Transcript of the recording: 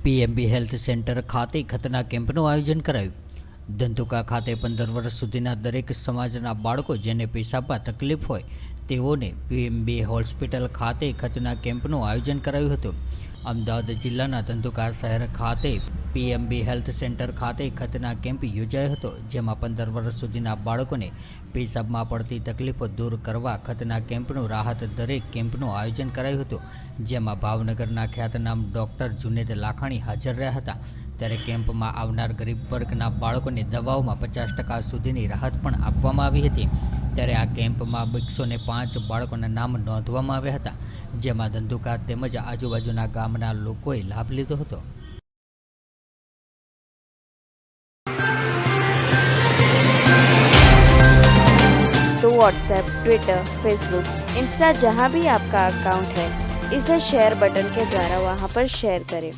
પીએમબી health centre ખાતે ખતના કેમ્પનું આયોજન કરાયું. ધંધુકા ખાતે 15 વર્ષ સુધીના દરેક સમાજના બાળકો જેને પેશાબમાં તકલીફ હોય તેઓને પીએમબી હોસ્પિટલ ખાતે ખતના કેમ્પનું આયોજન કરાયું હતું. અમદાવાદ જિલ્લાના ધંધુકા શહેર ખાતે પીએમબી હેલ્થ સેન્ટર ખાતે ખતના કેમ્પ યોજાયો હતો, જેમાં 15 વર્ષ સુધીના બાળકોને પેશાબમાં પડતી તકલીફો દૂર કરવા ખતના કેમ્પનું રાહત દરે કેમ્પનું આયોજન કરાયું હતું, જેમાં ભાવનગરના ખ્યાતનામ ડૉક્ટર જુનેદ લાખાણી હાજર રહ્યા હતા. ત્યારે કેમ્પમાં આવનાર ગરીબ વર્ગના બાળકોને દવાઓમાં 50% સુધીની રાહત પણ આપવામાં આવી હતી. ત્યારે આ કેમ્પમાં 105 બાળકોના નામ નોંધવામાં આવ્યા હતા, જેમાં ધંધુકા તેમજ આજુબાજુના ગામના લોકોએ લાભ લીધો હતો. तो व्हाट्सएप, ट्विटर, फेसबुक, इंस्टा जहाँ भी आपका अकाउंट है, इसे शेयर बटन के द्वारा वहाँ पर शेयर करें.